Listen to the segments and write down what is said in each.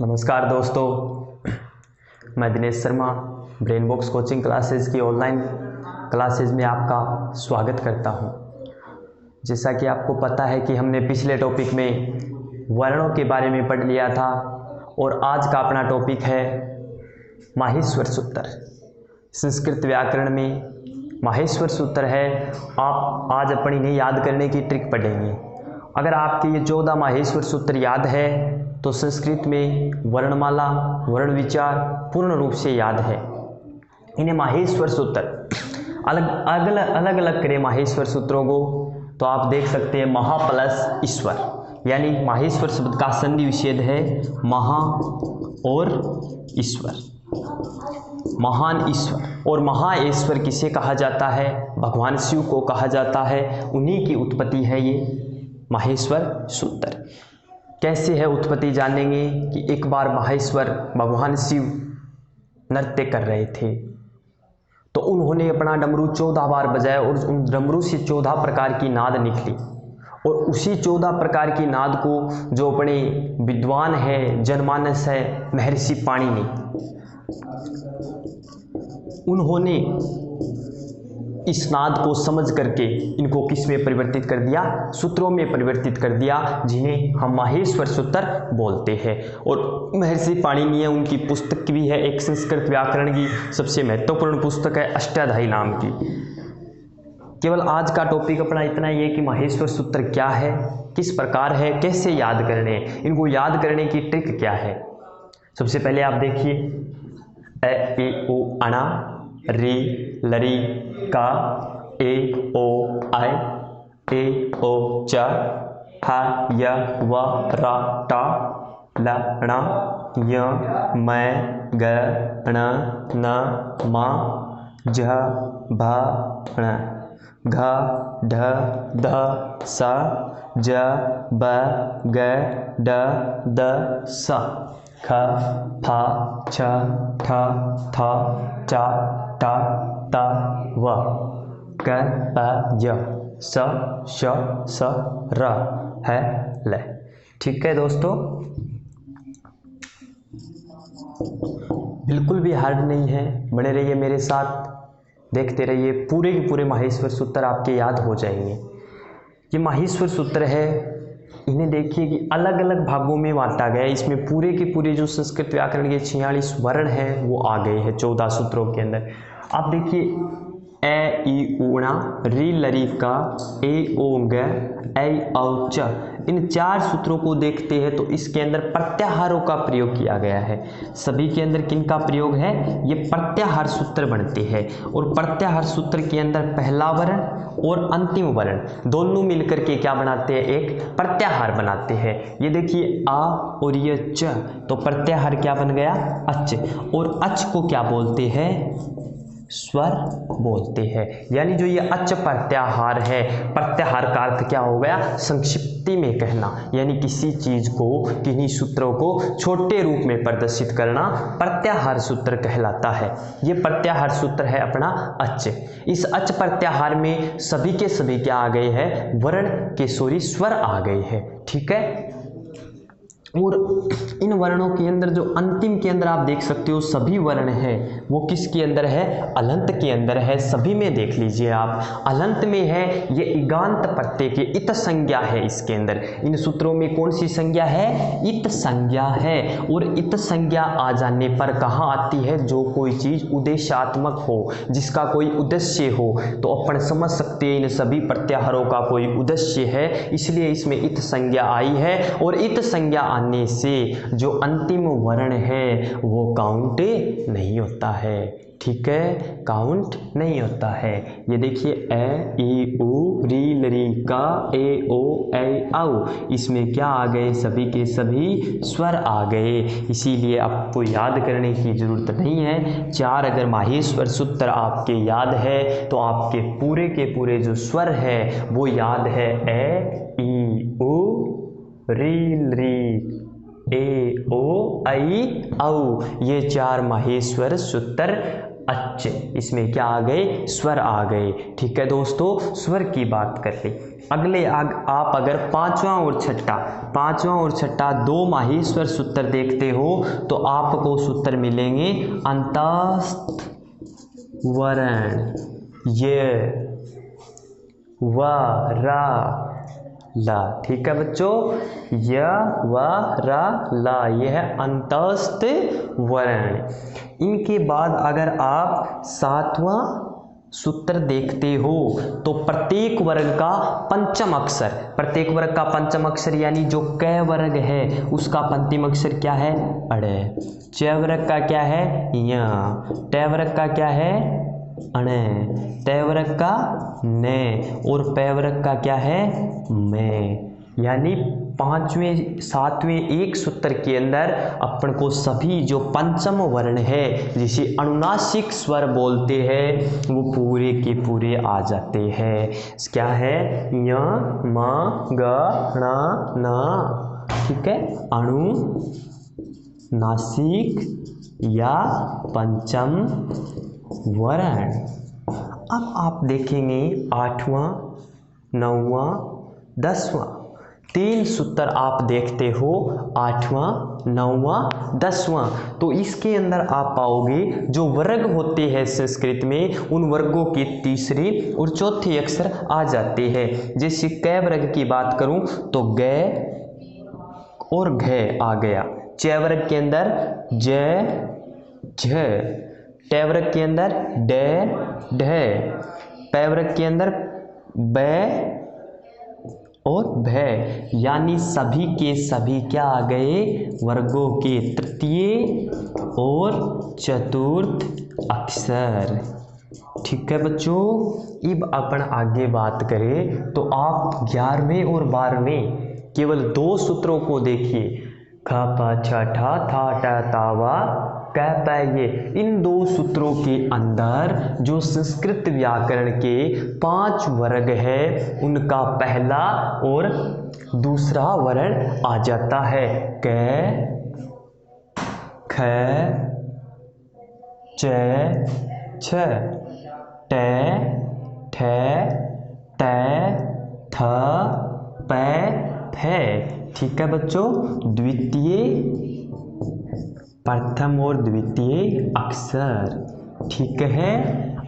नमस्कार दोस्तों, मैं Dinesh Sharma brain box coaching classes की ऑनलाइन क्लासेस में आपका स्वागत करता हूं। जैसा कि आपको पता है कि हमने पिछले टॉपिक में वर्णों के बारे में पढ़ लिया था और आज का अपना टॉपिक है माहेश्वर सूत्र। संस्कृत व्याकरण में माहेश्वर सूत्र है। आप आज अपनी इन्हें याद करने की ट्रिक पढ़ेंगे। अगर आपके ये 14 माहेश्वर सूत्र याद है तो संस्कृत में वर्णमाला वर्ण विचार पूर्ण रूप से याद है। इन्हें माहेश्वर सूत्र अलग अलग करें माहेश्वर सूत्रों को तो आप देख सकते हैं महा प्लस ईश्वर, यानी माहेश्वर शब्द का संधि विच्छेद है महा और ईश्वर। महान ईश्वर और महाईश्वर किसे कहा जाता है? भगवान शिव को कहा जाता है। उन्हीं की उत्पत्ति है ये माहेश्वर सूत्र। कैसे है उत्पत्ति जानेंगे कि एक बार माहेश्वर भगवान शिव नृत्य कर रहे थे तो उन्होंने अपना डमरू 14 बार बजाया और उन डमरू से 14 प्रकार की नाद निकली और उसी 14 प्रकार की नाद को जो अपने विद्वान है जनमानस है महर्षि पाणिनि, उन्होंने इस नाद को समझ करके इनको किस में परिवर्तित कर दिया? सूत्रों में परिवर्तित कर दिया, जिन्हें हम माहेश्वर सूत्र बोलते हैं। और महर्षि पाणिनि है, उनकी पुस्तक भी है, एक संस्कृत व्याकरण की सबसे महत्वपूर्ण पुस्तक है अष्टाध्यायी नाम की। केवल आज का टॉपिक अपना इतना ही है कि माहेश्वर सूत्र क्या है, किस प्रकार है, कैसे याद करने, इनको याद करने की ट्रिक क्या है। सबसे पहले आप देखिए ए ई उ अणा री लरी का ए ओ आई ए ओ च हा य व रा टा ल ण य मै ग ण न म झ भ ण घ ढ ध स ज ब ग ड द स ख फ छ ठ थ च ट त व क प य स श स र है ल। ठीक है दोस्तों, बिल्कुल भी हार्ड नहीं है, बने रहिए मेरे साथ, देखते रहिए, पूरे के पूरे माहेश्वर सूत्र आपके याद हो जाएंगे। ये माहेश्वर सूत्र है, इन्हें देखिए कि अलग अलग भागों में बांटा गया है। इसमें पूरे के पूरे जो संस्कृत व्याकरण के 46 वर्ण हैं वो आ गए हैं 14 सूत्रों के अंदर। आप देखिए ए ई ऊणा री लरी का ए ओ ग ऐ औ च, इन 4 सूत्रों को देखते हैं तो इसके अंदर प्रत्याहारों का प्रयोग किया गया है। सभी के अंदर किन का प्रयोग है? ये प्रत्याहार सूत्र बनते हैं और प्रत्याहार सूत्र के अंदर पहला वर्ण और अंतिम वर्ण दोनों मिलकर के क्या बनाते हैं? एक प्रत्याहार बनाते हैं। ये देखिए आ और ये च, तो प्रत्याहार क्या बन गया? अच। और अच को क्या बोलते हैं? स्वर बोलते हैं। यानी जो ये अच प्रत्याहार है, प्रत्याहार का अर्थ क्या हो गया? संक्षिप्ति में कहना, यानी किसी चीज को, किन्हीं सूत्रों को छोटे रूप में प्रदर्शित करना प्रत्याहार सूत्र कहलाता है। ये प्रत्याहार सूत्र है अपना अच। इस अच प्रत्याहार में सभी के सभी क्या आ गए हैं? वर्ण के स्वर आ गए हैं। ठीक है, और इन वर्णों के अंदर जो अंतिम के अंदर आप देख सकते हो सभी वर्ण हैं, वो किसके अंदर है? अलंत के अंदर है। सभी में देख लीजिए आप, अलंत में है, ये इगांत प्रत्यय के इत संज्ञा है इसके अंदर। इन सूत्रों में कौन सी संज्ञा है? इत संज्ञा है। और इत संज्ञा आ जाने पर कहाँ आती है? जो कोई चीज उद्देश्यात्मक हो, जिसका कोई उद्देश्य हो, तो अपन समझ सकते हैं इन सभी प्रत्याहारों का कोई उद्देश्य है, इसलिए इसमें इत संज्ञा आई है। और इत संज्ञा आने से जो अंतिम वर्ण है वो काउंट नहीं होता है। ठीक है, काउंट नहीं होता है। ये देखिए ए ई उ री लरी का ए ओ ऐ औ, इसमें क्या आ गए? सभी के सभी स्वर आ गए। इसीलिए आपको याद करने की जरूरत नहीं है। 4 अगर माहेश्वर सूत्र आपके याद है तो आपके पूरे के पूरे जो स्वर है वो याद है। ए ई उ री री ए ओ ऐ औ, ये 4 माहेश्वर सूत्र अच, इसमें क्या आ गए, स्वर आ गए। ठीक है दोस्तों, स्वर की बात कर ले। अगले आप अगर पांचवा और छठा दो माहेश्वर सूत्र देखते हो तो आपको सूत्र मिलेंगे अंतस्थ वर्ण, य व रा ला। ठीक है बच्चों, य व रा ला, यह है अंतस्थ वर्ण। इनके बाद अगर आप सातवां सूत्र देखते हो तो प्रत्येक वर्ग का पंचम अक्षर, यानी जो क वर्ग है उसका पंचम अक्षर क्या है, अड़। च वर्ग का क्या है, य। ट वर्ग का क्या है, अण। त वर्ग का न, और प वर्ग का क्या है, मैं। यानी पांचवें सातवें एक सूत्र के अंदर अपन को सभी जो पंचम वर्ण है जिसे अनुनासिक स्वर बोलते हैं वो पूरे के पूरे आ जाते हैं। क्या है, य म ग ण न। ठीक है, अनुनासिक या पंचम वर्ण। अब आप देखेंगे आठवां, नौवां, 10वां, तीन सूत्र आप देखते हो, आठवां, नौवां, 10वां। तो इसके अंदर आप पाओगे जो वर्ग होते हैं संस्कृत में उन वर्गों के तीसरे और चौथे अक्षर आ जाते हैं। जैसे क वर्ग की बात करूं तो ग और घ आ गया। च वर्ग के अंदर ज झ, ट वर्ग के अंदर ड ढ, प वर्ग के अंदर ब और भ। यानी सभी के सभी क्या आ गए, वर्गों के तृतीय और चतुर्थ अक्षर। ठीक है बच्चों, अब अपन आगे बात करें तो आप 11वें और 12वें केवल दो सूत्रों को देखिए, ख प छ ठ था ट ता वा क प ये। इन दो सूत्रों के अंदर जो संस्कृत व्याकरण के 5 वर्ग है उनका पहला और दूसरा वर्ण आ जाता है। क ख च छ, ट ठ ट थ प फ। ठीक है बच्चों, द्वितीय, प्रथम और द्वितीय अक्षर। ठीक है,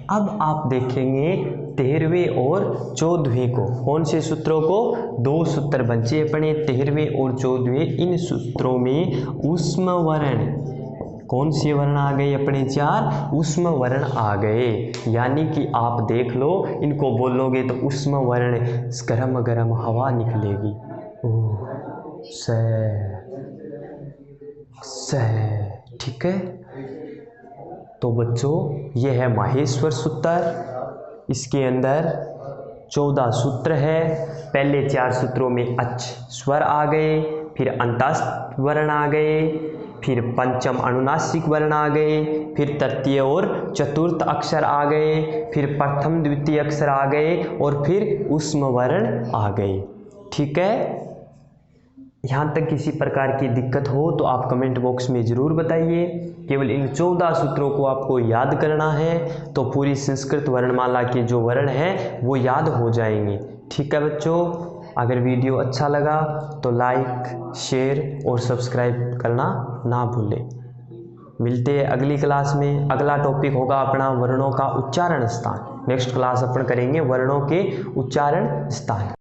अब आप देखेंगे 13वें और 14वें को। कौन से सूत्रों को, दो सूत्र बचे अपने 13वें और 14वें। इन सूत्रों में ऊष्म वर्ण, कौन से वर्ण आ गए अपने, 4 ऊष्म वर्ण आ गए। यानी कि आप देख लो, इनको बोलोगे तो ऊष्म वर्ण गरम गरम हवा निकलेगी, ओ स स। ठीक है, तो बच्चों ये है माहेश्वर सूत्र। इसके अंदर 14 सूत्र है। पहले 4 सूत्रों में अच स्वर आ गए, फिर अंतस्थ वर्ण आ गए, फिर पंचम अनुनासिक वर्ण आ गए, फिर तृतीय और चतुर्थ अक्षर आ गए, फिर प्रथम द्वितीय अक्षर आ गए और फिर ऊष्म वर्ण आ गए। ठीक है, यहाँ तक किसी प्रकार की दिक्कत हो तो आप कमेंट बॉक्स में ज़रूर बताइए। केवल इन 14 सूत्रों को आपको याद करना है तो पूरी संस्कृत वर्णमाला के जो वर्ण हैं वो याद हो जाएंगे। ठीक है बच्चों, अगर वीडियो अच्छा लगा तो लाइक, शेयर और सब्सक्राइब करना ना भूलें। मिलते हैं अगली क्लास में। अगला टॉपिक होगा अपना वर्णों का उच्चारण स्थान। नेक्स्ट क्लास अपन करेंगे वर्णों के उच्चारण स्थान।